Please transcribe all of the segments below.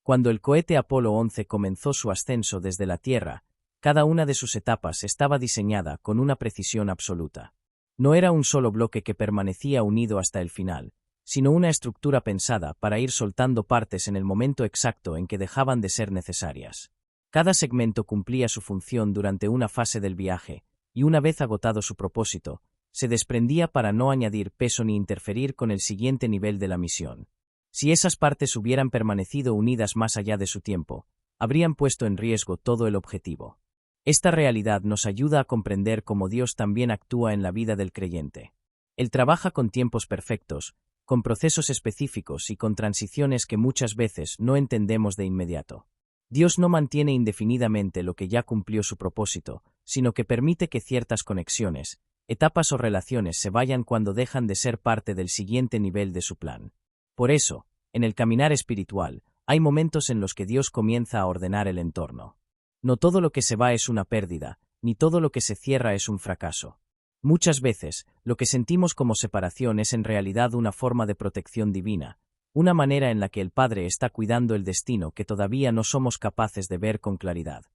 Cuando el cohete Apolo 11 comenzó su ascenso desde la Tierra, cada una de sus etapas estaba diseñada con una precisión absoluta. No era un solo bloque que permanecía unido hasta el final, sino una estructura pensada para ir soltando partes en el momento exacto en que dejaban de ser necesarias. Cada segmento cumplía su función durante una fase del viaje, y una vez agotado su propósito, se desprendía para no añadir peso ni interferir con el siguiente nivel de la misión. Si esas partes hubieran permanecido unidas más allá de su tiempo, habrían puesto en riesgo todo el objetivo. Esta realidad nos ayuda a comprender cómo Dios también actúa en la vida del creyente. Él trabaja con tiempos perfectos, con procesos específicos y con transiciones que muchas veces no entendemos de inmediato. Dios no mantiene indefinidamente lo que ya cumplió su propósito, sino que permite que ciertas conexiones, etapas o relaciones se vayan cuando dejan de ser parte del siguiente nivel de su plan. Por eso, en el caminar espiritual, hay momentos en los que Dios comienza a ordenar el entorno. No todo lo que se va es una pérdida, ni todo lo que se cierra es un fracaso. Muchas veces, lo que sentimos como separación es en realidad una forma de protección divina, una manera en la que el Padre está cuidando el destino que todavía no somos capaces de ver con claridad.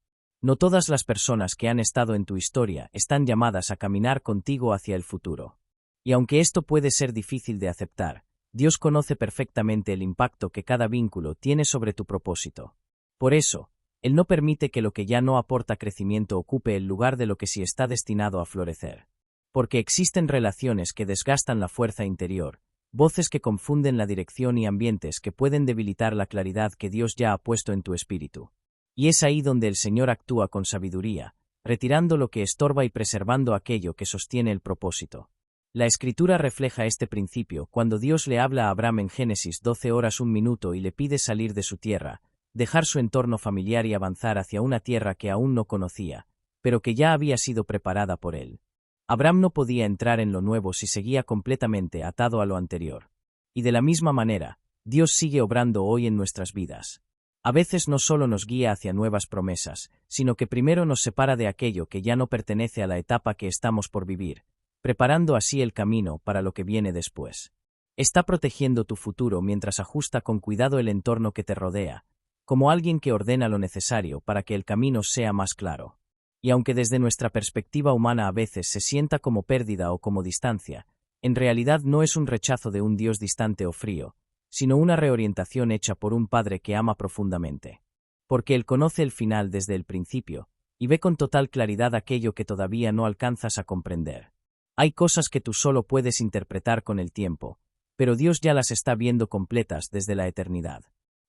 No todas las personas que han estado en tu historia están llamadas a caminar contigo hacia el futuro. Y aunque esto puede ser difícil de aceptar, Dios conoce perfectamente el impacto que cada vínculo tiene sobre tu propósito. Por eso, Él no permite que lo que ya no aporta crecimiento ocupe el lugar de lo que sí está destinado a florecer. Porque existen relaciones que desgastan la fuerza interior, voces que confunden la dirección y ambientes que pueden debilitar la claridad que Dios ya ha puesto en tu espíritu. Y es ahí donde el Señor actúa con sabiduría, retirando lo que estorba y preservando aquello que sostiene el propósito. La Escritura refleja este principio cuando Dios le habla a Abraham en Génesis 12:1 y le pide salir de su tierra, dejar su entorno familiar y avanzar hacia una tierra que aún no conocía, pero que ya había sido preparada por él. Abraham no podía entrar en lo nuevo si seguía completamente atado a lo anterior. Y de la misma manera, Dios sigue obrando hoy en nuestras vidas. A veces no solo nos guía hacia nuevas promesas, sino que primero nos separa de aquello que ya no pertenece a la etapa que estamos por vivir, preparando así el camino para lo que viene después. Está protegiendo tu futuro mientras ajusta con cuidado el entorno que te rodea, como alguien que ordena lo necesario para que el camino sea más claro. Y aunque desde nuestra perspectiva humana a veces se sienta como pérdida o como distancia, en realidad no es un rechazo de un Dios distante o frío, sino una reorientación hecha por un Padre que ama profundamente. Porque Él conoce el final desde el principio, y ve con total claridad aquello que todavía no alcanzas a comprender. Hay cosas que tú solo puedes interpretar con el tiempo, pero Dios ya las está viendo completas desde la eternidad.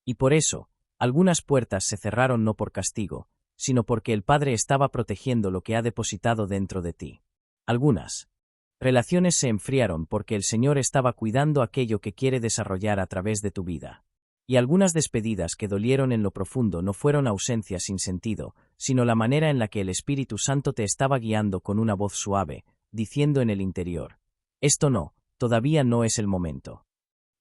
Y por eso, algunas puertas se cerraron no por castigo, sino porque el Padre estaba protegiendo lo que ha depositado dentro de ti. Algunas relaciones se enfriaron porque el Señor estaba cuidando aquello que quiere desarrollar a través de tu vida. Y algunas despedidas que dolieron en lo profundo no fueron ausencias sin sentido, sino la manera en la que el Espíritu Santo te estaba guiando con una voz suave, diciendo en el interior: esto no, todavía no es el momento.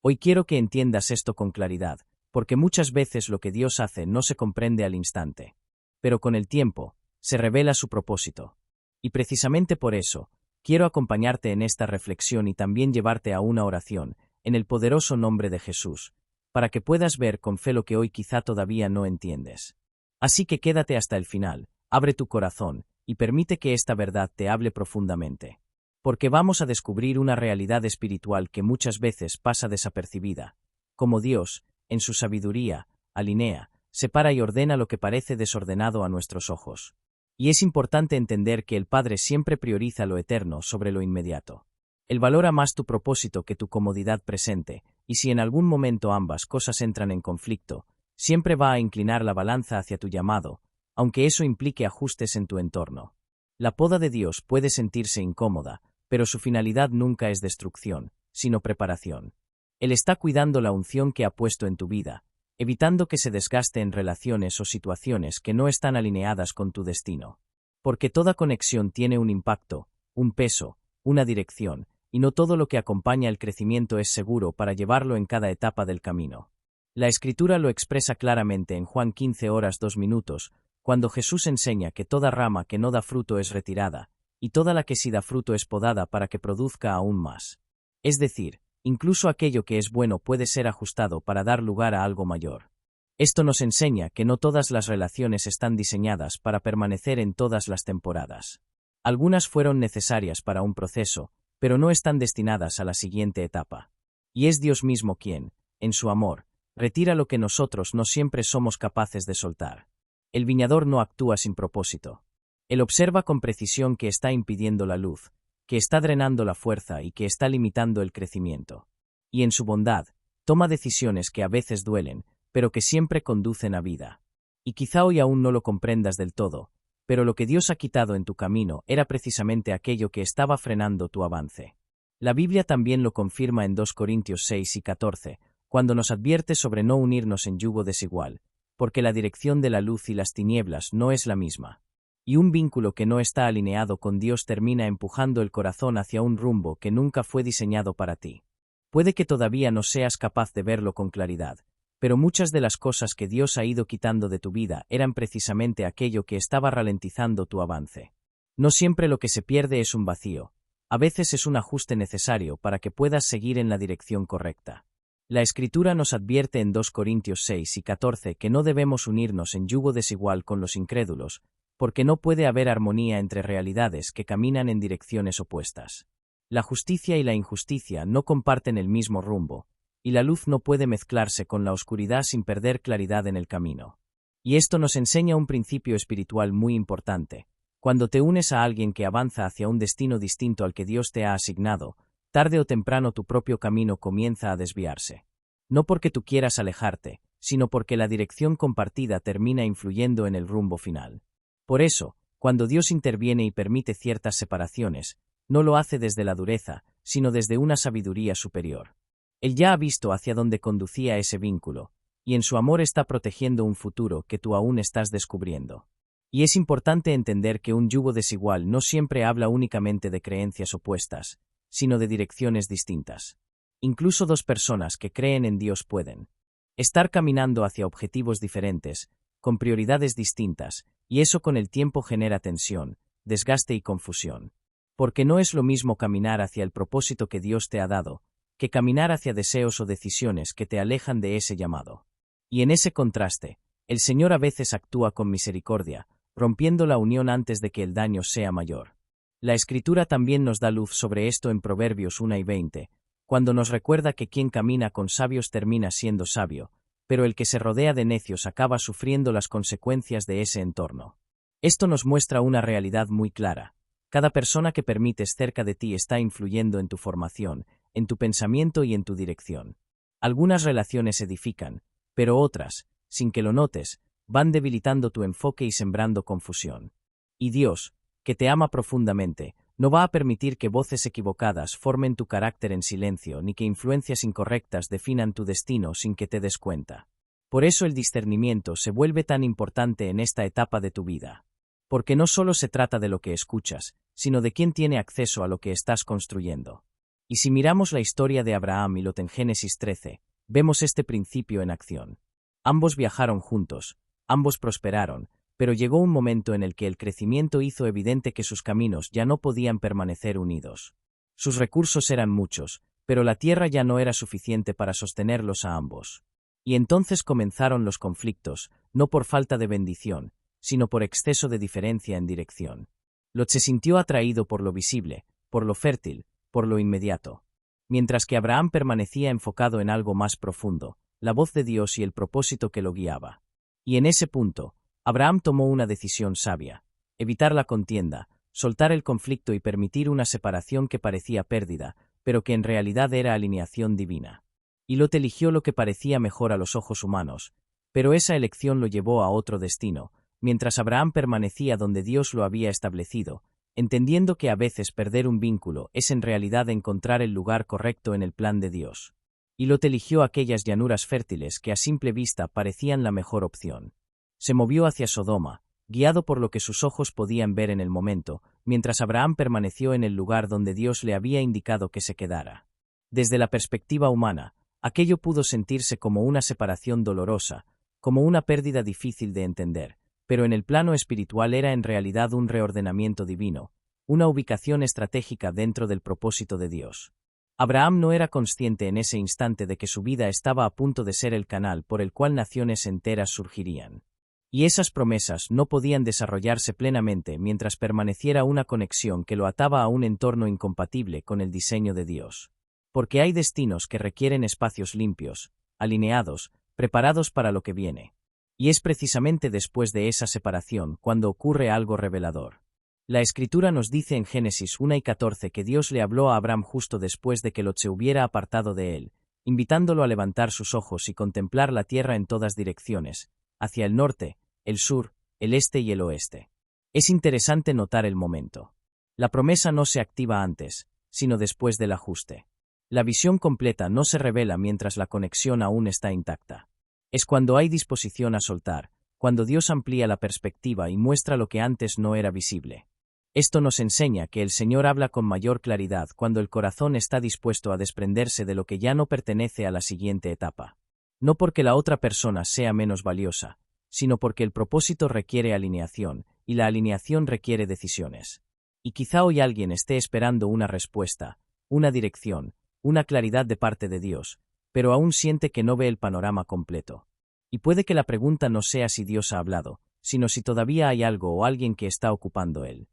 Hoy quiero que entiendas esto con claridad, porque muchas veces lo que Dios hace no se comprende al instante. Pero con el tiempo, se revela su propósito. Y precisamente por eso, quiero acompañarte en esta reflexión y también llevarte a una oración, en el poderoso nombre de Jesús, para que puedas ver con fe lo que hoy quizá todavía no entiendes. Así que quédate hasta el final, abre tu corazón, y permite que esta verdad te hable profundamente. Porque vamos a descubrir una realidad espiritual que muchas veces pasa desapercibida, como Dios, en su sabiduría, alinea, separa y ordena lo que parece desordenado a nuestros ojos. Y es importante entender que el Padre siempre prioriza lo eterno sobre lo inmediato. Él valora más tu propósito que tu comodidad presente, y si en algún momento ambas cosas entran en conflicto, siempre va a inclinar la balanza hacia tu llamado, aunque eso implique ajustes en tu entorno. La poda de Dios puede sentirse incómoda, pero su finalidad nunca es destrucción, sino preparación. Él está cuidando la unción que ha puesto en tu vida, evitando que se desgaste en relaciones o situaciones que no están alineadas con tu destino. Porque toda conexión tiene un impacto, un peso, una dirección, y no todo lo que acompaña el crecimiento es seguro para llevarlo en cada etapa del camino. La Escritura lo expresa claramente en Juan 15:2, cuando Jesús enseña que toda rama que no da fruto es retirada, y toda la que sí da fruto es podada para que produzca aún más. Es decir, incluso aquello que es bueno puede ser ajustado para dar lugar a algo mayor. Esto nos enseña que no todas las relaciones están diseñadas para permanecer en todas las temporadas. Algunas fueron necesarias para un proceso, pero no están destinadas a la siguiente etapa. Y es Dios mismo quien, en su amor, retira lo que nosotros no siempre somos capaces de soltar. El viñador no actúa sin propósito. Él observa con precisión que está impidiendo la luz, que está drenando la fuerza y que está limitando el crecimiento. Y en su bondad, toma decisiones que a veces duelen, pero que siempre conducen a vida. Y quizá hoy aún no lo comprendas del todo, pero lo que Dios ha quitado en tu camino era precisamente aquello que estaba frenando tu avance. La Biblia también lo confirma en 2 Corintios 6 y 14, cuando nos advierte sobre no unirnos en yugo desigual, porque la dirección de la luz y las tinieblas no es la misma. Y un vínculo que no está alineado con Dios termina empujando el corazón hacia un rumbo que nunca fue diseñado para ti. Puede que todavía no seas capaz de verlo con claridad, pero muchas de las cosas que Dios ha ido quitando de tu vida eran precisamente aquello que estaba ralentizando tu avance. No siempre lo que se pierde es un vacío, a veces es un ajuste necesario para que puedas seguir en la dirección correcta. La Escritura nos advierte en 2 Corintios 6 y 14 que no debemos unirnos en yugo desigual con los incrédulos, porque no puede haber armonía entre realidades que caminan en direcciones opuestas. La justicia y la injusticia no comparten el mismo rumbo, y la luz no puede mezclarse con la oscuridad sin perder claridad en el camino. Y esto nos enseña un principio espiritual muy importante. Cuando te unes a alguien que avanza hacia un destino distinto al que Dios te ha asignado, tarde o temprano tu propio camino comienza a desviarse. No porque tú quieras alejarte, sino porque la dirección compartida termina influyendo en el rumbo final. Por eso, cuando Dios interviene y permite ciertas separaciones, no lo hace desde la dureza, sino desde una sabiduría superior. Él ya ha visto hacia dónde conducía ese vínculo, y en su amor está protegiendo un futuro que tú aún estás descubriendo. Y es importante entender que un yugo desigual no siempre habla únicamente de creencias opuestas, sino de direcciones distintas. Incluso dos personas que creen en Dios pueden estar caminando hacia objetivos diferentes, con prioridades distintas, y eso con el tiempo genera tensión, desgaste y confusión. Porque no es lo mismo caminar hacia el propósito que Dios te ha dado, que caminar hacia deseos o decisiones que te alejan de ese llamado. Y en ese contraste, el Señor a veces actúa con misericordia, rompiendo la unión antes de que el daño sea mayor. La Escritura también nos da luz sobre esto en Proverbios 1 y 20, cuando nos recuerda que quien camina con sabios termina siendo sabio, pero el que se rodea de necios acaba sufriendo las consecuencias de ese entorno. Esto nos muestra una realidad muy clara. Cada persona que permites cerca de ti está influyendo en tu formación, en tu pensamiento y en tu dirección. Algunas relaciones edifican, pero otras, sin que lo notes, van debilitando tu enfoque y sembrando confusión. Y Dios, que te ama profundamente, no va a permitir que voces equivocadas formen tu carácter en silencio ni que influencias incorrectas definan tu destino sin que te des cuenta. Por eso el discernimiento se vuelve tan importante en esta etapa de tu vida. Porque no solo se trata de lo que escuchas, sino de quién tiene acceso a lo que estás construyendo. Y si miramos la historia de Abraham y Lot en Génesis 13, vemos este principio en acción. Ambos viajaron juntos, ambos prosperaron, pero llegó un momento en el que el crecimiento hizo evidente que sus caminos ya no podían permanecer unidos. Sus recursos eran muchos, pero la tierra ya no era suficiente para sostenerlos a ambos. Y entonces comenzaron los conflictos, no por falta de bendición, sino por exceso de diferencia en dirección. Lot se sintió atraído por lo visible, por lo fértil, por lo inmediato. Mientras que Abraham permanecía enfocado en algo más profundo, la voz de Dios y el propósito que lo guiaba. Y en ese punto, Abraham tomó una decisión sabia: evitar la contienda, soltar el conflicto y permitir una separación que parecía pérdida, pero que en realidad era alineación divina. Y Lot eligió lo que parecía mejor a los ojos humanos, pero esa elección lo llevó a otro destino, mientras Abraham permanecía donde Dios lo había establecido, entendiendo que a veces perder un vínculo es en realidad encontrar el lugar correcto en el plan de Dios. Y Lot eligió aquellas llanuras fértiles que a simple vista parecían la mejor opción. Se movió hacia Sodoma, guiado por lo que sus ojos podían ver en el momento, mientras Abraham permaneció en el lugar donde Dios le había indicado que se quedara. Desde la perspectiva humana, aquello pudo sentirse como una separación dolorosa, como una pérdida difícil de entender, pero en el plano espiritual era en realidad un reordenamiento divino, una ubicación estratégica dentro del propósito de Dios. Abraham no era consciente en ese instante de que su vida estaba a punto de ser el canal por el cual naciones enteras surgirían. Y esas promesas no podían desarrollarse plenamente mientras permaneciera una conexión que lo ataba a un entorno incompatible con el diseño de Dios. Porque hay destinos que requieren espacios limpios, alineados, preparados para lo que viene. Y es precisamente después de esa separación cuando ocurre algo revelador. La Escritura nos dice en Génesis 1:14 que Dios le habló a Abraham justo después de que Lot se hubiera apartado de él, invitándolo a levantar sus ojos y contemplar la tierra en todas direcciones, hacia el norte, el sur, el este y el oeste. Es interesante notar el momento. La promesa no se activa antes, sino después del ajuste. La visión completa no se revela mientras la conexión aún está intacta. Es cuando hay disposición a soltar, cuando Dios amplía la perspectiva y muestra lo que antes no era visible. Esto nos enseña que el Señor habla con mayor claridad cuando el corazón está dispuesto a desprenderse de lo que ya no pertenece a la siguiente etapa. No porque la otra persona sea menos valiosa, sino porque el propósito requiere alineación, y la alineación requiere decisiones. Y quizá hoy alguien esté esperando una respuesta, una dirección, una claridad de parte de Dios, pero aún siente que no ve el panorama completo. Y puede que la pregunta no sea si Dios ha hablado, sino si todavía hay algo o alguien que está ocupando él.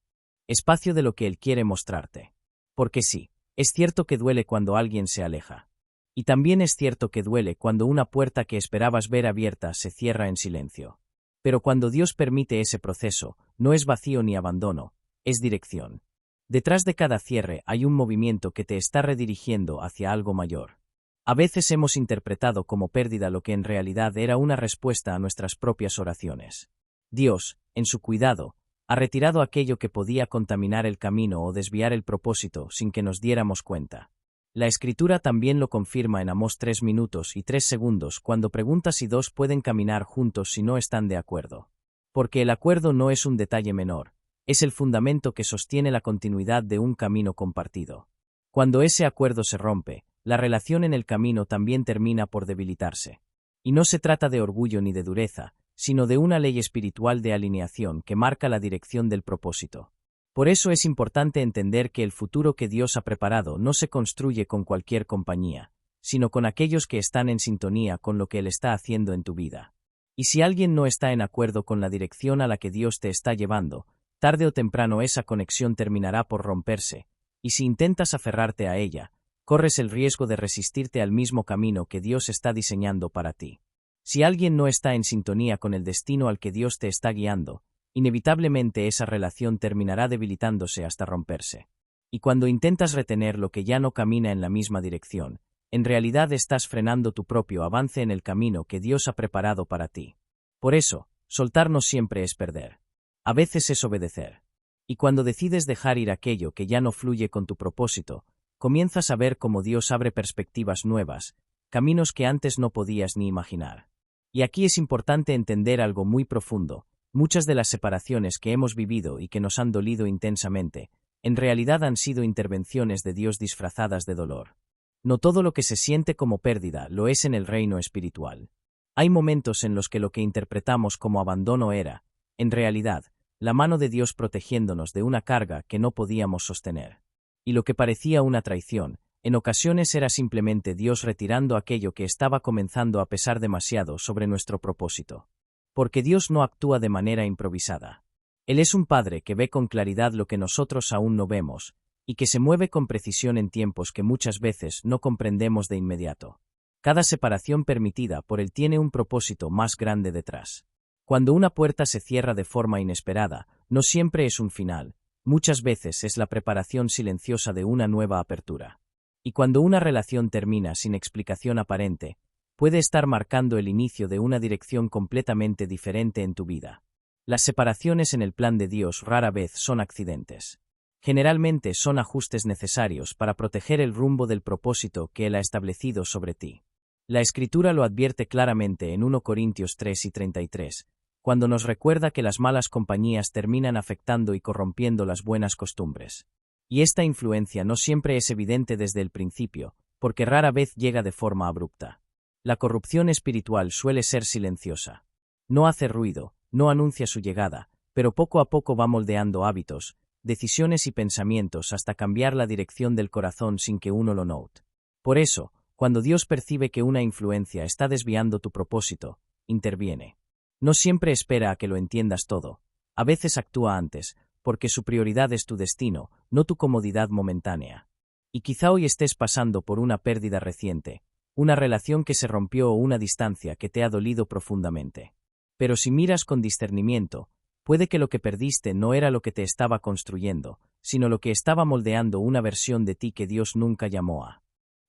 Espacio de lo que Él quiere mostrarte. Porque sí, es cierto que duele cuando alguien se aleja. Y también es cierto que duele cuando una puerta que esperabas ver abierta se cierra en silencio. Pero cuando Dios permite ese proceso, no es vacío ni abandono, es dirección. Detrás de cada cierre hay un movimiento que te está redirigiendo hacia algo mayor. A veces hemos interpretado como pérdida lo que en realidad era una respuesta a nuestras propias oraciones. Dios, en su cuidado, ha retirado aquello que podía contaminar el camino o desviar el propósito sin que nos diéramos cuenta. La Escritura también lo confirma en Amós 3 minutos y 3 segundos cuando pregunta si dos pueden caminar juntos si no están de acuerdo. Porque el acuerdo no es un detalle menor, es el fundamento que sostiene la continuidad de un camino compartido. Cuando ese acuerdo se rompe, la relación en el camino también termina por debilitarse. Y no se trata de orgullo ni de dureza, sino de una ley espiritual de alineación que marca la dirección del propósito. Por eso es importante entender que el futuro que Dios ha preparado no se construye con cualquier compañía, sino con aquellos que están en sintonía con lo que Él está haciendo en tu vida. Y si alguien no está en acuerdo con la dirección a la que Dios te está llevando, tarde o temprano esa conexión terminará por romperse, y si intentas aferrarte a ella, corres el riesgo de resistirte al mismo camino que Dios está diseñando para ti. Si alguien no está en sintonía con el destino al que Dios te está guiando, inevitablemente esa relación terminará debilitándose hasta romperse. Y cuando intentas retener lo que ya no camina en la misma dirección, en realidad estás frenando tu propio avance en el camino que Dios ha preparado para ti. Por eso, soltar no siempre es perder. A veces es obedecer. Y cuando decides dejar ir aquello que ya no fluye con tu propósito, comienzas a ver cómo Dios abre perspectivas nuevas, caminos que antes no podías ni imaginar. Y aquí es importante entender algo muy profundo. Muchas de las separaciones que hemos vivido y que nos han dolido intensamente, en realidad han sido intervenciones de Dios disfrazadas de dolor. No todo lo que se siente como pérdida lo es en el reino espiritual. Hay momentos en los que lo que interpretamos como abandono era, en realidad, la mano de Dios protegiéndonos de una carga que no podíamos sostener. Y lo que parecía una traición, en ocasiones era simplemente Dios retirando aquello que estaba comenzando a pesar demasiado sobre nuestro propósito. Porque Dios no actúa de manera improvisada. Él es un Padre que ve con claridad lo que nosotros aún no vemos, y que se mueve con precisión en tiempos que muchas veces no comprendemos de inmediato. Cada separación permitida por Él tiene un propósito más grande detrás. Cuando una puerta se cierra de forma inesperada, no siempre es un final, muchas veces es la preparación silenciosa de una nueva apertura. Y cuando una relación termina sin explicación aparente, puede estar marcando el inicio de una dirección completamente diferente en tu vida. Las separaciones en el plan de Dios rara vez son accidentes. Generalmente son ajustes necesarios para proteger el rumbo del propósito que Él ha establecido sobre ti. La Escritura lo advierte claramente en 1 Corintios 3:33, cuando nos recuerda que las malas compañías terminan afectando y corrompiendo las buenas costumbres. Y esta influencia no siempre es evidente desde el principio, porque rara vez llega de forma abrupta. La corrupción espiritual suele ser silenciosa. No hace ruido, no anuncia su llegada, pero poco a poco va moldeando hábitos, decisiones y pensamientos hasta cambiar la dirección del corazón sin que uno lo note. Por eso, cuando Dios percibe que una influencia está desviando tu propósito, interviene. No siempre espera a que lo entiendas todo. A veces actúa antes, porque su prioridad es tu destino, no tu comodidad momentánea. Y quizá hoy estés pasando por una pérdida reciente, una relación que se rompió o una distancia que te ha dolido profundamente. Pero si miras con discernimiento, puede que lo que perdiste no era lo que te estaba construyendo, sino lo que estaba moldeando una versión de ti que Dios nunca llamó a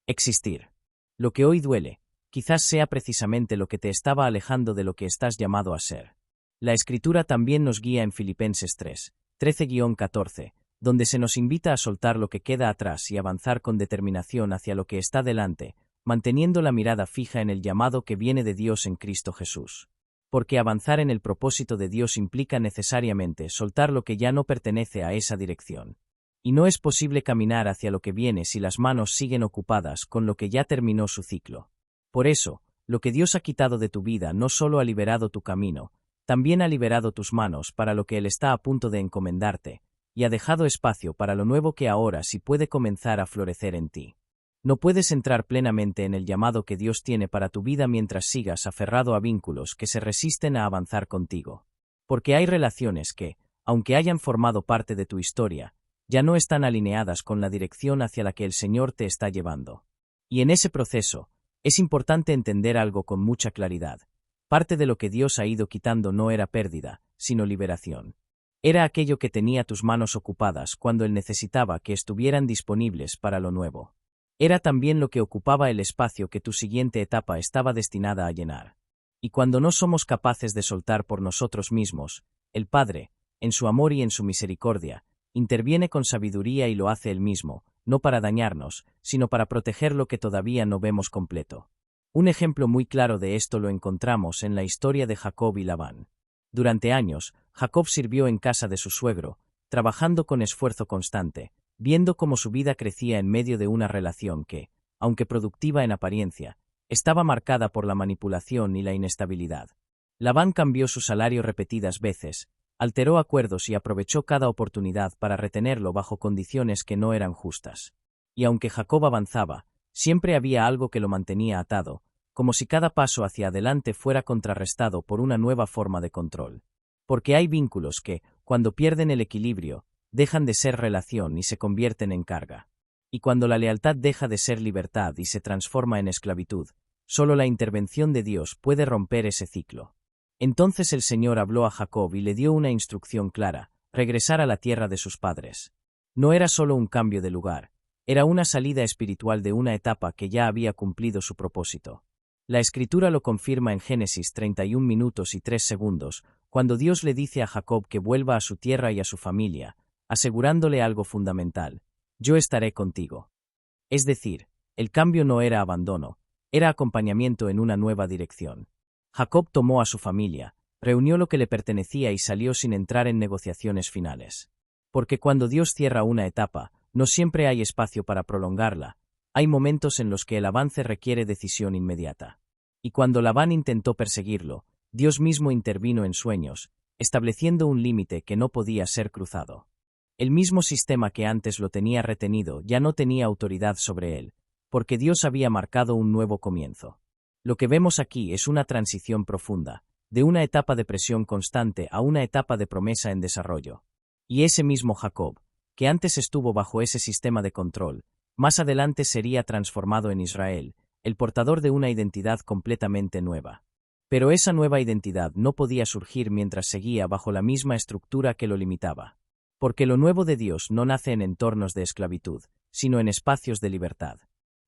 existir. Lo que hoy duele, quizás sea precisamente lo que te estaba alejando de lo que estás llamado a ser. La Escritura también nos guía en Filipenses 3, 13-14, donde se nos invita a soltar lo que queda atrás y avanzar con determinación hacia lo que está delante, manteniendo la mirada fija en el llamado que viene de Dios en Cristo Jesús. Porque avanzar en el propósito de Dios implica necesariamente soltar lo que ya no pertenece a esa dirección. Y no es posible caminar hacia lo que viene si las manos siguen ocupadas con lo que ya terminó su ciclo. Por eso, lo que Dios ha quitado de tu vida no solo ha liberado tu camino, también ha liberado tus manos para lo que Él está a punto de encomendarte, y ha dejado espacio para lo nuevo que ahora sí puede comenzar a florecer en ti. No puedes entrar plenamente en el llamado que Dios tiene para tu vida mientras sigas aferrado a vínculos que se resisten a avanzar contigo. Porque hay relaciones que, aunque hayan formado parte de tu historia, ya no están alineadas con la dirección hacia la que el Señor te está llevando. Y en ese proceso, es importante entender algo con mucha claridad. Parte de lo que Dios ha ido quitando no era pérdida, sino liberación. Era aquello que tenía tus manos ocupadas cuando Él necesitaba que estuvieran disponibles para lo nuevo. Era también lo que ocupaba el espacio que tu siguiente etapa estaba destinada a llenar. Y cuando no somos capaces de soltar por nosotros mismos, el Padre, en su amor y en su misericordia, interviene con sabiduría y lo hace Él mismo, no para dañarnos, sino para proteger lo que todavía no vemos completo. Un ejemplo muy claro de esto lo encontramos en la historia de Jacob y Labán. Durante años, Jacob sirvió en casa de su suegro, trabajando con esfuerzo constante, viendo cómo su vida crecía en medio de una relación que, aunque productiva en apariencia, estaba marcada por la manipulación y la inestabilidad. Labán cambió su salario repetidas veces, alteró acuerdos y aprovechó cada oportunidad para retenerlo bajo condiciones que no eran justas. Y aunque Jacob avanzaba, siempre había algo que lo mantenía atado, como si cada paso hacia adelante fuera contrarrestado por una nueva forma de control. Porque hay vínculos que, cuando pierden el equilibrio, dejan de ser relación y se convierten en carga. Y cuando la lealtad deja de ser libertad y se transforma en esclavitud, solo la intervención de Dios puede romper ese ciclo. Entonces el Señor habló a Jacob y le dio una instrucción clara: regresar a la tierra de sus padres. No era solo un cambio de lugar, era una salida espiritual de una etapa que ya había cumplido su propósito. La Escritura lo confirma en Génesis 31 minutos y 3 segundos, cuando Dios le dice a Jacob que vuelva a su tierra y a su familia, asegurándole algo fundamental: yo estaré contigo. Es decir, el cambio no era abandono, era acompañamiento en una nueva dirección. Jacob tomó a su familia, reunió lo que le pertenecía y salió sin entrar en negociaciones finales. Porque cuando Dios cierra una etapa, no siempre hay espacio para prolongarla, hay momentos en los que el avance requiere decisión inmediata. Y cuando Labán intentó perseguirlo, Dios mismo intervino en sueños, estableciendo un límite que no podía ser cruzado. El mismo sistema que antes lo tenía retenido ya no tenía autoridad sobre él, porque Dios había marcado un nuevo comienzo. Lo que vemos aquí es una transición profunda, de una etapa de presión constante a una etapa de promesa en desarrollo. Y ese mismo Jacob, que antes estuvo bajo ese sistema de control, más adelante sería transformado en Israel, el portador de una identidad completamente nueva. Pero esa nueva identidad no podía surgir mientras seguía bajo la misma estructura que lo limitaba. Porque lo nuevo de Dios no nace en entornos de esclavitud, sino en espacios de libertad.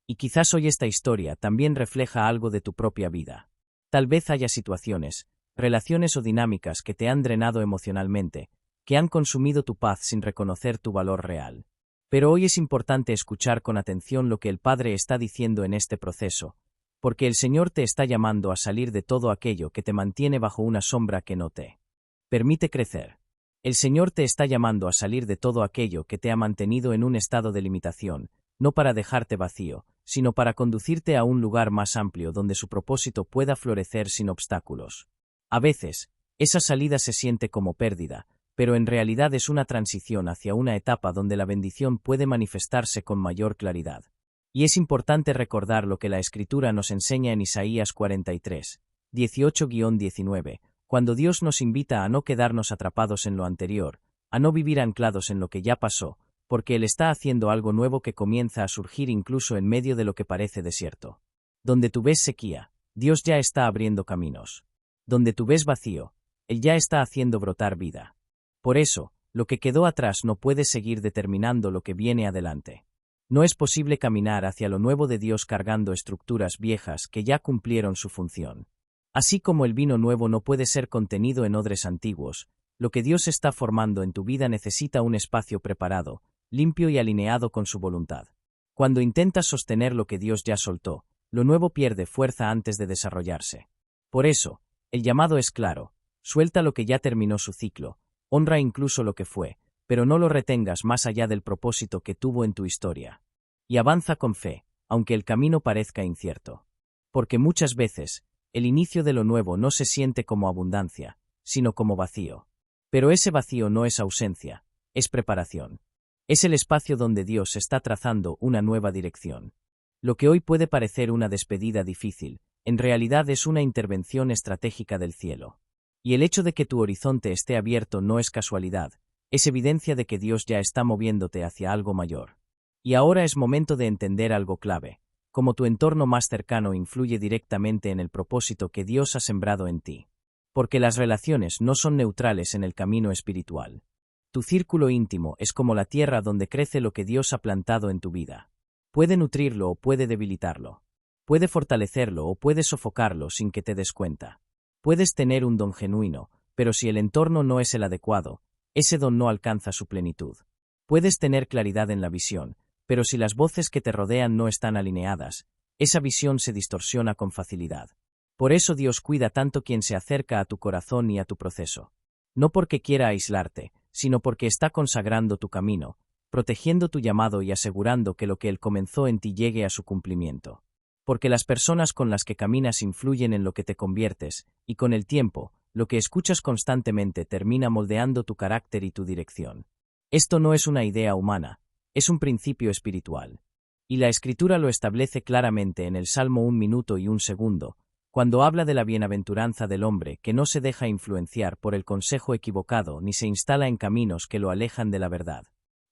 Y quizás hoy esta historia también refleja algo de tu propia vida. Tal vez haya situaciones, relaciones o dinámicas que te han drenado emocionalmente, que han consumido tu paz sin reconocer tu valor real. Pero hoy es importante escuchar con atención lo que el Padre está diciendo en este proceso, porque el Señor te está llamando a salir de todo aquello que te mantiene bajo una sombra que no te permite crecer. El Señor te está llamando a salir de todo aquello que te ha mantenido en un estado de limitación, no para dejarte vacío, sino para conducirte a un lugar más amplio donde su propósito pueda florecer sin obstáculos. A veces, esa salida se siente como pérdida, pero en realidad es una transición hacia una etapa donde la bendición puede manifestarse con mayor claridad. Y es importante recordar lo que la Escritura nos enseña en Isaías 43, 18-19, cuando Dios nos invita a no quedarnos atrapados en lo anterior, a no vivir anclados en lo que ya pasó, porque Él está haciendo algo nuevo que comienza a surgir incluso en medio de lo que parece desierto. Donde tú ves sequía, Dios ya está abriendo caminos. Donde tú ves vacío, Él ya está haciendo brotar vida. Por eso, lo que quedó atrás no puede seguir determinando lo que viene adelante. No es posible caminar hacia lo nuevo de Dios cargando estructuras viejas que ya cumplieron su función. Así como el vino nuevo no puede ser contenido en odres antiguos, lo que Dios está formando en tu vida necesita un espacio preparado, limpio y alineado con su voluntad. Cuando intentas sostener lo que Dios ya soltó, lo nuevo pierde fuerza antes de desarrollarse. Por eso, el llamado es claro: suelta lo que ya terminó su ciclo, honra incluso lo que fue, pero no lo retengas más allá del propósito que tuvo en tu historia. Y avanza con fe, aunque el camino parezca incierto. Porque muchas veces, el inicio de lo nuevo no se siente como abundancia, sino como vacío. Pero ese vacío no es ausencia, es preparación. Es el espacio donde Dios está trazando una nueva dirección. Lo que hoy puede parecer una despedida difícil, en realidad es una intervención estratégica del cielo. Y el hecho de que tu horizonte esté abierto no es casualidad, es evidencia de que Dios ya está moviéndote hacia algo mayor. Y ahora es momento de entender algo clave: cómo tu entorno más cercano influye directamente en el propósito que Dios ha sembrado en ti. Porque las relaciones no son neutrales en el camino espiritual. Tu círculo íntimo es como la tierra donde crece lo que Dios ha plantado en tu vida. Puede nutrirlo o puede debilitarlo. Puede fortalecerlo o puede sofocarlo sin que te des cuenta. Puedes tener un don genuino, pero si el entorno no es el adecuado, ese don no alcanza su plenitud. Puedes tener claridad en la visión, pero si las voces que te rodean no están alineadas, esa visión se distorsiona con facilidad. Por eso Dios cuida tanto quien se acerca a tu corazón y a tu proceso. No porque quiera aislarte, sino porque está consagrando tu camino, protegiendo tu llamado y asegurando que lo que Él comenzó en ti llegue a su cumplimiento. Porque las personas con las que caminas influyen en lo que te conviertes, y con el tiempo, lo que escuchas constantemente termina moldeando tu carácter y tu dirección. Esto no es una idea humana, es un principio espiritual. Y la Escritura lo establece claramente en el Salmo 1 minuto y 1 segundo, cuando habla de la bienaventuranza del hombre que no se deja influenciar por el consejo equivocado ni se instala en caminos que lo alejan de la verdad.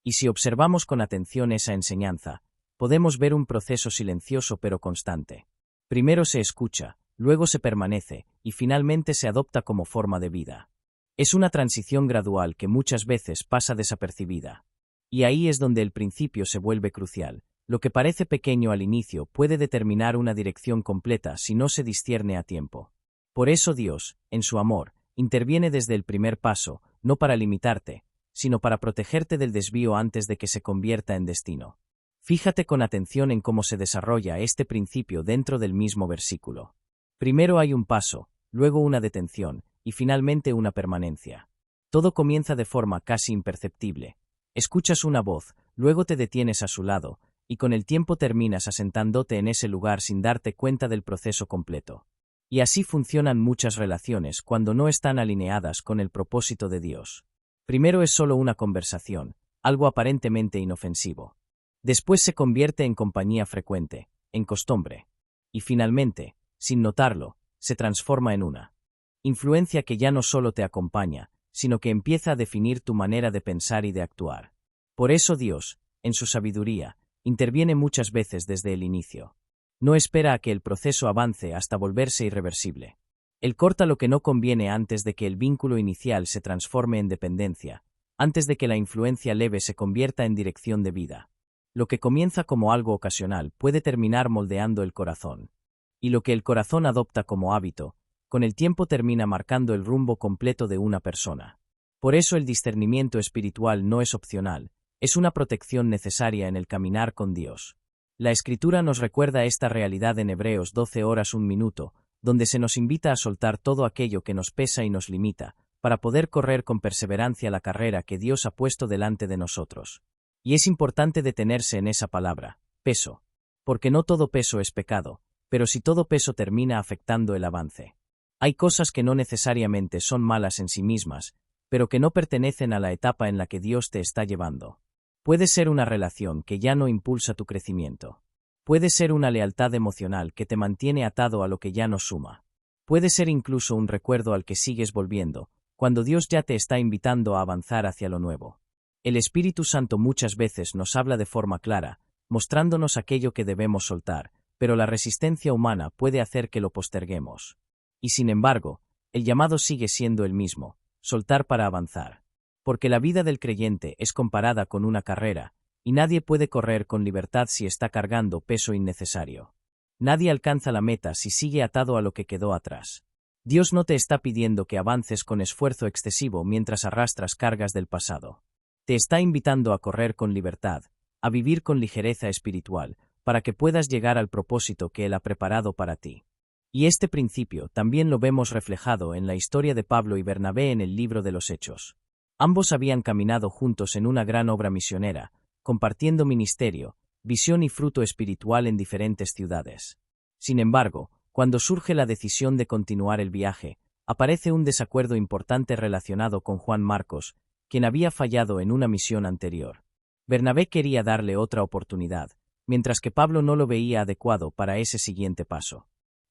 Y si observamos con atención esa enseñanza, podemos ver un proceso silencioso pero constante. Primero se escucha, luego se permanece, y finalmente se adopta como forma de vida. Es una transición gradual que muchas veces pasa desapercibida. Y ahí es donde el principio se vuelve crucial. Lo que parece pequeño al inicio puede determinar una dirección completa si no se discierne a tiempo. Por eso Dios, en su amor, interviene desde el primer paso, no para limitarte, sino para protegerte del desvío antes de que se convierta en destino. Fíjate con atención en cómo se desarrolla este principio dentro del mismo versículo. Primero hay un paso, luego una detención, y finalmente una permanencia. Todo comienza de forma casi imperceptible. Escuchas una voz, luego te detienes a su lado, y con el tiempo terminas asentándote en ese lugar sin darte cuenta del proceso completo. Y así funcionan muchas relaciones cuando no están alineadas con el propósito de Dios. Primero es solo una conversación, algo aparentemente inofensivo. Después se convierte en compañía frecuente, en costumbre. Y finalmente, sin notarlo, se transforma en una influencia que ya no solo te acompaña, sino que empieza a definir tu manera de pensar y de actuar. Por eso Dios, en su sabiduría, interviene muchas veces desde el inicio. No espera a que el proceso avance hasta volverse irreversible. Él corta lo que no conviene antes de que el vínculo inicial se transforme en dependencia, antes de que la influencia leve se convierta en dirección de vida. Lo que comienza como algo ocasional puede terminar moldeando el corazón. Y lo que el corazón adopta como hábito, con el tiempo termina marcando el rumbo completo de una persona. Por eso el discernimiento espiritual no es opcional, es una protección necesaria en el caminar con Dios. La Escritura nos recuerda esta realidad en Hebreos 12 horas 1 minuto, donde se nos invita a soltar todo aquello que nos pesa y nos limita, para poder correr con perseverancia la carrera que Dios ha puesto delante de nosotros. Y es importante detenerse en esa palabra, peso. Porque no todo peso es pecado, pero si todo peso termina afectando el avance. Hay cosas que no necesariamente son malas en sí mismas, pero que no pertenecen a la etapa en la que Dios te está llevando. Puede ser una relación que ya no impulsa tu crecimiento. Puede ser una lealtad emocional que te mantiene atado a lo que ya no suma. Puede ser incluso un recuerdo al que sigues volviendo, cuando Dios ya te está invitando a avanzar hacia lo nuevo. El Espíritu Santo muchas veces nos habla de forma clara, mostrándonos aquello que debemos soltar, pero la resistencia humana puede hacer que lo posterguemos. Y sin embargo, el llamado sigue siendo el mismo, soltar para avanzar. Porque la vida del creyente es comparada con una carrera, y nadie puede correr con libertad si está cargando peso innecesario. Nadie alcanza la meta si sigue atado a lo que quedó atrás. Dios no te está pidiendo que avances con esfuerzo excesivo mientras arrastras cargas del pasado. Te está invitando a correr con libertad, a vivir con ligereza espiritual, para que puedas llegar al propósito que Él ha preparado para ti. Y este principio también lo vemos reflejado en la historia de Pablo y Bernabé en el libro de los Hechos. Ambos habían caminado juntos en una gran obra misionera, compartiendo ministerio, visión y fruto espiritual en diferentes ciudades. Sin embargo, cuando surge la decisión de continuar el viaje, aparece un desacuerdo importante relacionado con Juan Marcos, quien había fallado en una misión anterior. Bernabé quería darle otra oportunidad, mientras que Pablo no lo veía adecuado para ese siguiente paso.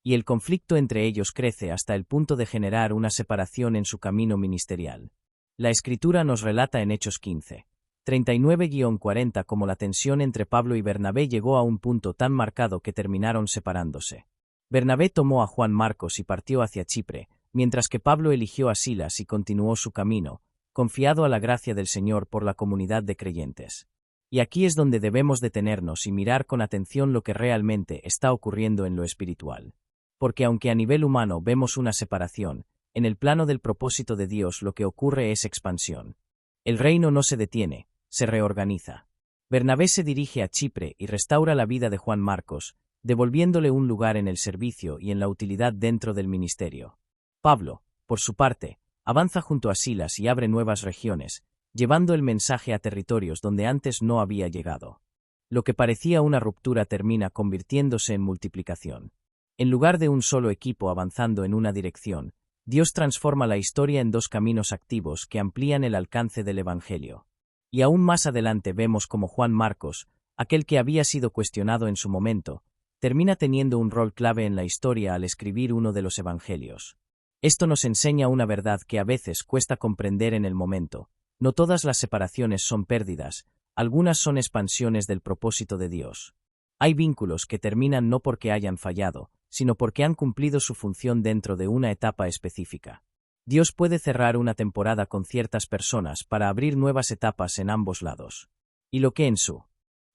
Y el conflicto entre ellos crece hasta el punto de generar una separación en su camino ministerial. La Escritura nos relata en Hechos 15, 39-40 cómo la tensión entre Pablo y Bernabé llegó a un punto tan marcado que terminaron separándose. Bernabé tomó a Juan Marcos y partió hacia Chipre, mientras que Pablo eligió a Silas y continuó su camino, confiado a la gracia del Señor por la comunidad de creyentes. Y aquí es donde debemos detenernos y mirar con atención lo que realmente está ocurriendo en lo espiritual. Porque aunque a nivel humano vemos una separación, en el plano del propósito de Dios lo que ocurre es expansión. El reino no se detiene, se reorganiza. Bernabé se dirige a Chipre y restaura la vida de Juan Marcos, devolviéndole un lugar en el servicio y en la utilidad dentro del ministerio. Pablo, por su parte, avanza junto a Silas y abre nuevas regiones, llevando el mensaje a territorios donde antes no había llegado. Lo que parecía una ruptura termina convirtiéndose en multiplicación. En lugar de un solo equipo avanzando en una dirección, Dios transforma la historia en dos caminos activos que amplían el alcance del Evangelio. Y aún más adelante vemos cómo Juan Marcos, aquel que había sido cuestionado en su momento, termina teniendo un rol clave en la historia al escribir uno de los Evangelios. Esto nos enseña una verdad que a veces cuesta comprender en el momento. No todas las separaciones son pérdidas, algunas son expansiones del propósito de Dios. Hay vínculos que terminan no porque hayan fallado, sino porque han cumplido su función dentro de una etapa específica. Dios puede cerrar una temporada con ciertas personas para abrir nuevas etapas en ambos lados. Y lo que en su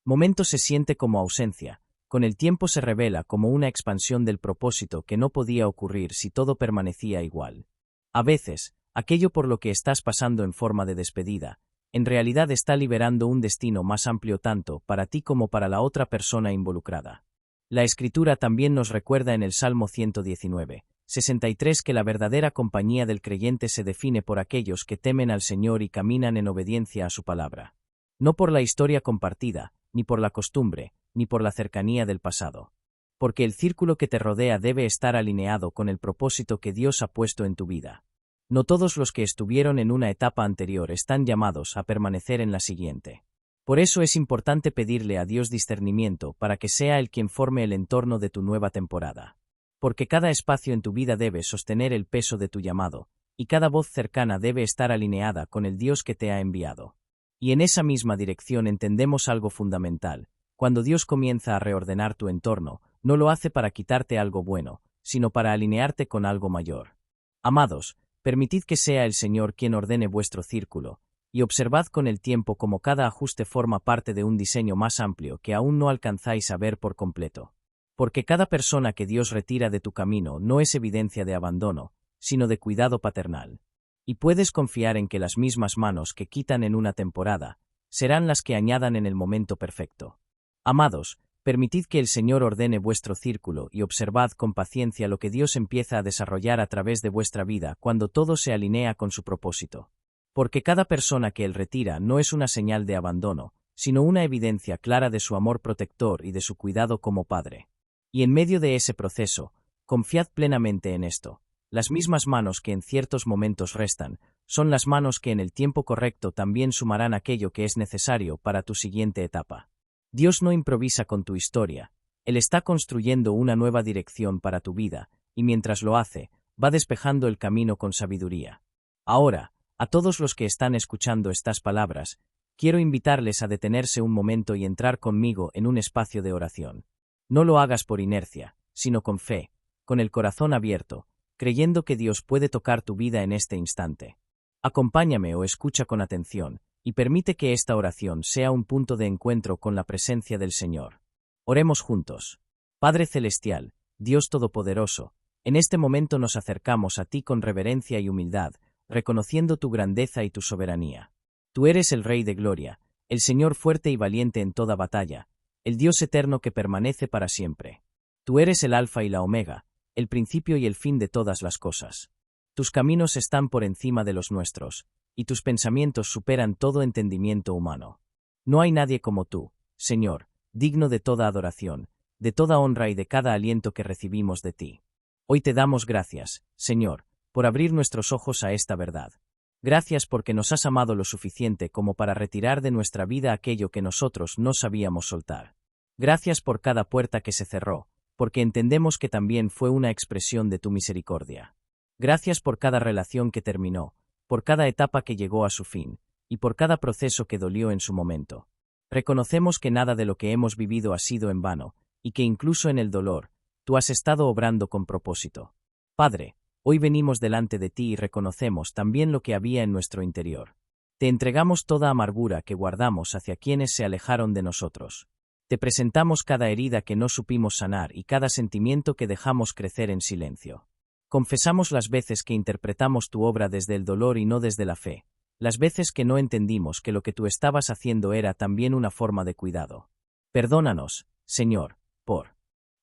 momento se siente como ausencia, con el tiempo se revela como una expansión del propósito que no podía ocurrir si todo permanecía igual. A veces, aquello por lo que estás pasando en forma de despedida, en realidad está liberando un destino más amplio tanto para ti como para la otra persona involucrada. La Escritura también nos recuerda en el Salmo 119, 63 que la verdadera compañía del creyente se define por aquellos que temen al Señor y caminan en obediencia a su palabra. No por la historia compartida, ni por la costumbre, ni por la cercanía del pasado. Porque el círculo que te rodea debe estar alineado con el propósito que Dios ha puesto en tu vida. No todos los que estuvieron en una etapa anterior están llamados a permanecer en la siguiente. Por eso es importante pedirle a Dios discernimiento para que sea Él quien forme el entorno de tu nueva temporada. Porque cada espacio en tu vida debe sostener el peso de tu llamado, y cada voz cercana debe estar alineada con el Dios que te ha enviado. Y en esa misma dirección entendemos algo fundamental. Cuando Dios comienza a reordenar tu entorno, no lo hace para quitarte algo bueno, sino para alinearte con algo mayor. Amados, permitid que sea el Señor quien ordene vuestro círculo, y observad con el tiempo cómo cada ajuste forma parte de un diseño más amplio que aún no alcanzáis a ver por completo. Porque cada persona que Dios retira de tu camino no es evidencia de abandono, sino de cuidado paternal. Y puedes confiar en que las mismas manos que quitan en una temporada, serán las que añadan en el momento perfecto. Amados, permitid que el Señor ordene vuestro círculo y observad con paciencia lo que Dios empieza a desarrollar a través de vuestra vida cuando todo se alinea con su propósito. Porque cada persona que Él retira no es una señal de abandono, sino una evidencia clara de su amor protector y de su cuidado como Padre. Y en medio de ese proceso, confiad plenamente en esto. Las mismas manos que en ciertos momentos restan, son las manos que en el tiempo correcto también sumarán aquello que es necesario para tu siguiente etapa. Dios no improvisa con tu historia, Él está construyendo una nueva dirección para tu vida, y mientras lo hace, va despejando el camino con sabiduría. Ahora, a todos los que están escuchando estas palabras, quiero invitarles a detenerse un momento y entrar conmigo en un espacio de oración. No lo hagas por inercia, sino con fe, con el corazón abierto, creyendo que Dios puede tocar tu vida en este instante. Acompáñame o escucha con atención, y permite que esta oración sea un punto de encuentro con la presencia del Señor. Oremos juntos. Padre Celestial, Dios Todopoderoso, en este momento nos acercamos a ti con reverencia y humildad, reconociendo tu grandeza y tu soberanía. Tú eres el Rey de Gloria, el Señor fuerte y valiente en toda batalla, el Dios eterno que permanece para siempre. Tú eres el Alfa y la Omega, el principio y el fin de todas las cosas. Tus caminos están por encima de los nuestros, y tus pensamientos superan todo entendimiento humano. No hay nadie como tú, Señor, digno de toda adoración, de toda honra y de cada aliento que recibimos de ti. Hoy te damos gracias, Señor, por abrir nuestros ojos a esta verdad. Gracias porque nos has amado lo suficiente como para retirar de nuestra vida aquello que nosotros no sabíamos soltar. Gracias por cada puerta que se cerró, porque entendemos que también fue una expresión de tu misericordia. Gracias por cada relación que terminó, por cada etapa que llegó a su fin, y por cada proceso que dolió en su momento. Reconocemos que nada de lo que hemos vivido ha sido en vano, y que incluso en el dolor, tú has estado obrando con propósito. Padre, hoy venimos delante de ti y reconocemos también lo que había en nuestro interior. Te entregamos toda amargura que guardamos hacia quienes se alejaron de nosotros. Te presentamos cada herida que no supimos sanar y cada sentimiento que dejamos crecer en silencio. Confesamos las veces que interpretamos tu obra desde el dolor y no desde la fe, las veces que no entendimos que lo que tú estabas haciendo era también una forma de cuidado. Perdónanos, Señor, por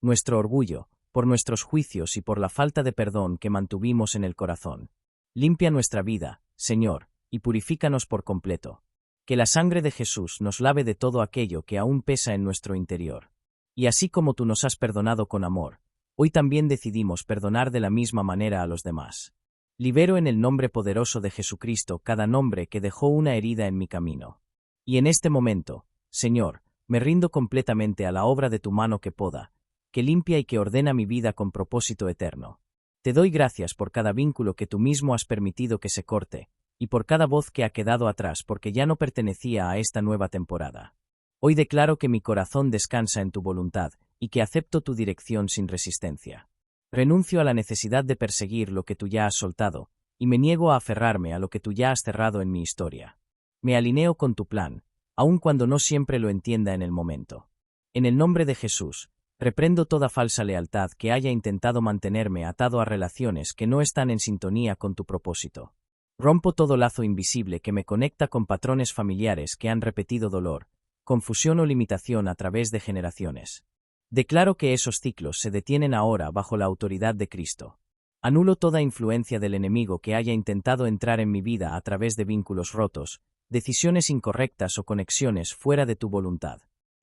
nuestro orgullo, por nuestros juicios y por la falta de perdón que mantuvimos en el corazón. Limpia nuestra vida, Señor, y purifícanos por completo. Que la sangre de Jesús nos lave de todo aquello que aún pesa en nuestro interior. Y así como tú nos has perdonado con amor, hoy también decidimos perdonar de la misma manera a los demás. Libero en el nombre poderoso de Jesucristo cada nombre que dejó una herida en mi camino. Y en este momento, Señor, me rindo completamente a la obra de tu mano que poda, que limpia y que ordena mi vida con propósito eterno. Te doy gracias por cada vínculo que tú mismo has permitido que se corte, y por cada voz que ha quedado atrás porque ya no pertenecía a esta nueva temporada. Hoy declaro que mi corazón descansa en tu voluntad, y que acepto tu dirección sin resistencia. Renuncio a la necesidad de perseguir lo que tú ya has soltado, y me niego a aferrarme a lo que tú ya has cerrado en mi historia. Me alineo con tu plan, aun cuando no siempre lo entienda en el momento. En el nombre de Jesús, reprendo toda falsa lealtad que haya intentado mantenerme atado a relaciones que no están en sintonía con tu propósito. Rompo todo lazo invisible que me conecta con patrones familiares que han repetido dolor, confusión o limitación a través de generaciones. Declaro que esos ciclos se detienen ahora bajo la autoridad de Cristo. Anulo toda influencia del enemigo que haya intentado entrar en mi vida a través de vínculos rotos, decisiones incorrectas o conexiones fuera de tu voluntad.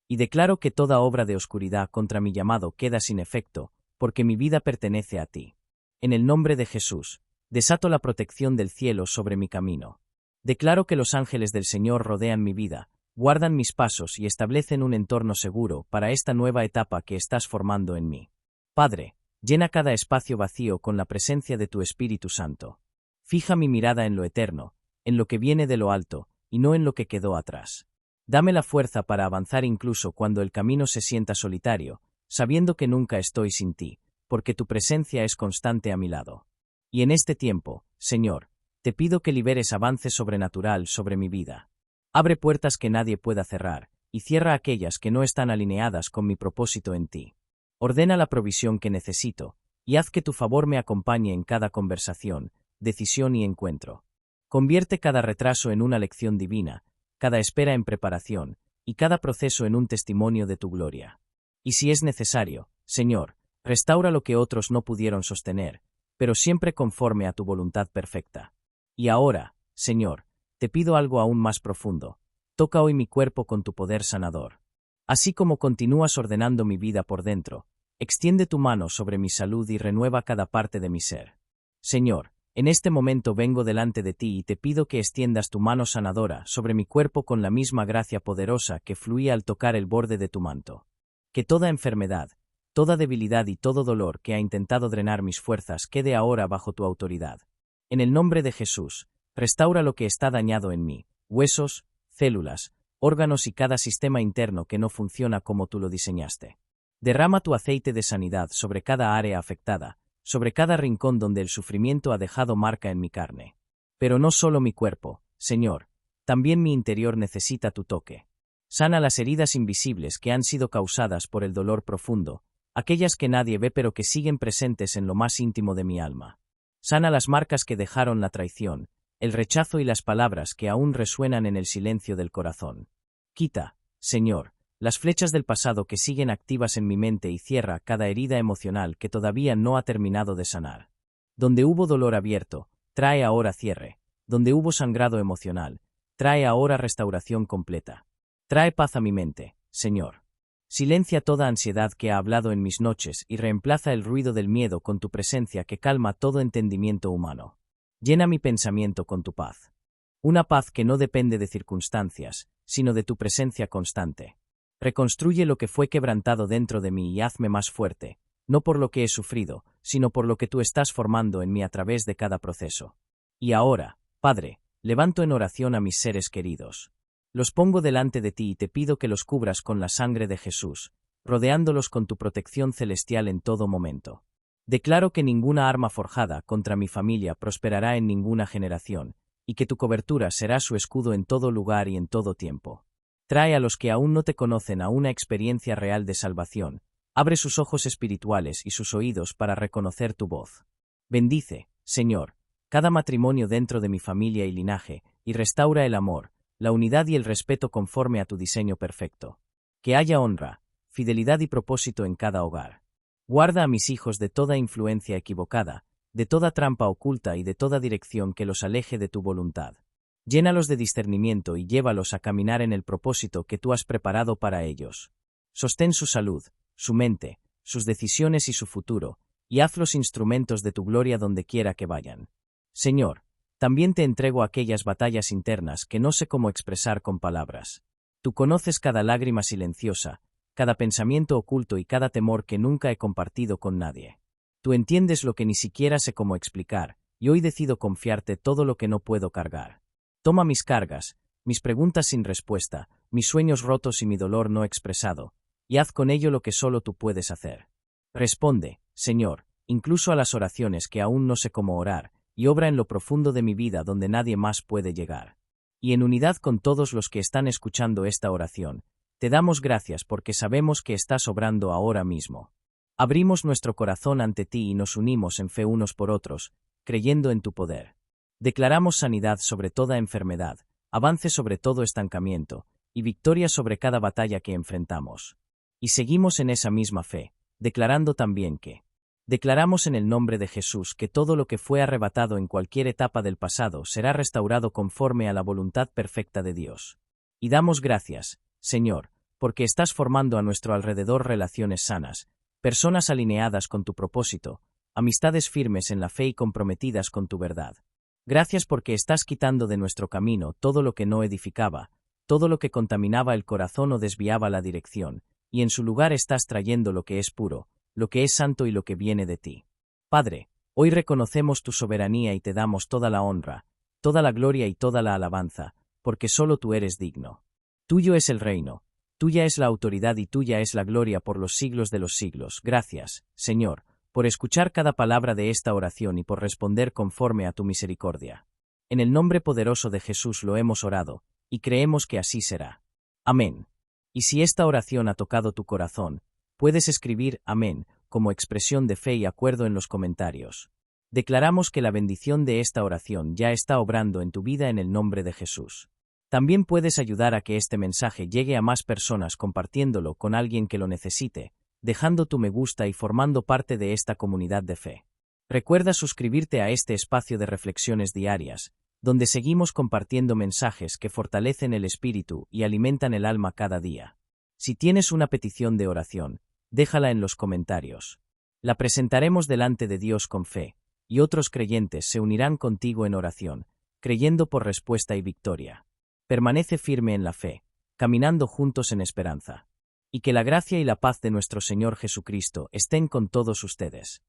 Y declaro que toda obra de oscuridad contra mi llamado queda sin efecto, porque mi vida pertenece a ti. En el nombre de Jesús, desato la protección del cielo sobre mi camino. Declaro que los ángeles del Señor rodean mi vida, guardan mis pasos y establecen un entorno seguro para esta nueva etapa que estás formando en mí. Padre, llena cada espacio vacío con la presencia de tu Espíritu Santo. Fija mi mirada en lo eterno, en lo que viene de lo alto, y no en lo que quedó atrás. Dame la fuerza para avanzar incluso cuando el camino se sienta solitario, sabiendo que nunca estoy sin ti, porque tu presencia es constante a mi lado. Y en este tiempo, Señor, te pido que liberes avance sobrenatural sobre mi vida. Abre puertas que nadie pueda cerrar, y cierra aquellas que no están alineadas con mi propósito en ti. Ordena la provisión que necesito, y haz que tu favor me acompañe en cada conversación, decisión y encuentro. Convierte cada retraso en una lección divina, cada espera en preparación, y cada proceso en un testimonio de tu gloria. Y si es necesario, Señor, restaura lo que otros no pudieron sostener, pero siempre conforme a tu voluntad perfecta. Y ahora, Señor, te pido algo aún más profundo. Toca hoy mi cuerpo con tu poder sanador. Así como continúas ordenando mi vida por dentro, extiende tu mano sobre mi salud y renueva cada parte de mi ser. Señor, En este momento vengo delante de ti y te pido que extiendas tu mano sanadora sobre mi cuerpo con la misma gracia poderosa que fluía al tocar el borde de tu manto. Que toda enfermedad, toda debilidad y todo dolor que ha intentado drenar mis fuerzas quede ahora bajo tu autoridad. En el nombre de Jesús, restaura lo que está dañado en mí, huesos, células, órganos y cada sistema interno que no funciona como tú lo diseñaste. Derrama tu aceite de sanidad sobre cada área afectada, sobre cada rincón donde el sufrimiento ha dejado marca en mi carne. Pero no solo mi cuerpo, Señor, también mi interior necesita tu toque. Sana las heridas invisibles que han sido causadas por el dolor profundo, aquellas que nadie ve pero que siguen presentes en lo más íntimo de mi alma. Sana las marcas que dejaron la traición, el rechazo y las palabras que aún resuenan en el silencio del corazón. Quita, Señor, las flechas del pasado que siguen activas en mi mente y cierra cada herida emocional que todavía no ha terminado de sanar. Donde hubo dolor abierto, trae ahora cierre. Donde hubo sangrado emocional, trae ahora restauración completa. Trae paz a mi mente, Señor. Silencia toda ansiedad que ha hablado en mis noches y reemplaza el ruido del miedo con tu presencia que calma todo entendimiento humano. Llena mi pensamiento con tu paz. Una paz que no depende de circunstancias, sino de tu presencia constante. Reconstruye lo que fue quebrantado dentro de mí y hazme más fuerte, no por lo que he sufrido, sino por lo que tú estás formando en mí a través de cada proceso. Y ahora, Padre, levanto en oración a mis seres queridos. Los pongo delante de ti y te pido que los cubras con la sangre de Jesús, rodeándolos con tu protección celestial en todo momento. Declaro que ninguna arma forjada contra mi familia prosperará en ninguna generación, y que tu cobertura será su escudo en todo lugar y en todo tiempo. Trae a los que aún no te conocen a una experiencia real de salvación. Abre sus ojos espirituales y sus oídos para reconocer tu voz. Bendice, Señor, cada matrimonio dentro de mi familia y linaje, y restaura el amor, la unidad y el respeto conforme a tu diseño perfecto. Que haya honra, fidelidad y propósito en cada hogar. Guarda a mis hijos de toda influencia equivocada, de toda trampa oculta y de toda dirección que los aleje de tu voluntad. Llénalos de discernimiento y llévalos a caminar en el propósito que tú has preparado para ellos. Sostén su salud, su mente, sus decisiones y su futuro, y hazlos instrumentos de tu gloria donde quiera que vayan. Señor, también te entrego aquellas batallas internas que no sé cómo expresar con palabras. Tú conoces cada lágrima silenciosa, cada pensamiento oculto y cada temor que nunca he compartido con nadie. Tú entiendes lo que ni siquiera sé cómo explicar, y hoy decido confiarte todo lo que no puedo cargar. Toma mis cargas, mis preguntas sin respuesta, mis sueños rotos y mi dolor no expresado, y haz con ello lo que solo tú puedes hacer. Responde, Señor, incluso a las oraciones que aún no sé cómo orar, y obra en lo profundo de mi vida donde nadie más puede llegar. Y en unidad con todos los que están escuchando esta oración, te damos gracias porque sabemos que estás obrando ahora mismo. Abrimos nuestro corazón ante ti y nos unimos en fe unos por otros, creyendo en tu poder. Declaramos sanidad sobre toda enfermedad, avance sobre todo estancamiento, y victoria sobre cada batalla que enfrentamos. Y seguimos en esa misma fe, declarando también que declaramos en el nombre de Jesús que todo lo que fue arrebatado en cualquier etapa del pasado será restaurado conforme a la voluntad perfecta de Dios. Y damos gracias, Señor, porque estás formando a nuestro alrededor relaciones sanas, personas alineadas con tu propósito, amistades firmes en la fe y comprometidas con tu verdad. Gracias porque estás quitando de nuestro camino todo lo que no edificaba, todo lo que contaminaba el corazón o desviaba la dirección, y en su lugar estás trayendo lo que es puro, lo que es santo y lo que viene de ti. Padre, hoy reconocemos tu soberanía y te damos toda la honra, toda la gloria y toda la alabanza, porque solo tú eres digno. Tuyo es el reino, tuya es la autoridad y tuya es la gloria por los siglos de los siglos. Gracias, Señor, por escuchar cada palabra de esta oración y por responder conforme a tu misericordia. En el nombre poderoso de Jesús lo hemos orado, y creemos que así será. Amén. Y si esta oración ha tocado tu corazón, puedes escribir Amén como expresión de fe y acuerdo en los comentarios. Declaramos que la bendición de esta oración ya está obrando en tu vida en el nombre de Jesús. También puedes ayudar a que este mensaje llegue a más personas compartiéndolo con alguien que lo necesite, dejando tu me gusta y formando parte de esta comunidad de fe. Recuerda suscribirte a este espacio de reflexiones diarias, donde seguimos compartiendo mensajes que fortalecen el espíritu y alimentan el alma cada día. Si tienes una petición de oración, déjala en los comentarios. La presentaremos delante de Dios con fe, y otros creyentes se unirán contigo en oración, creyendo por respuesta y victoria. Permanece firme en la fe, caminando juntos en esperanza. Y que la gracia y la paz de nuestro Señor Jesucristo estén con todos ustedes.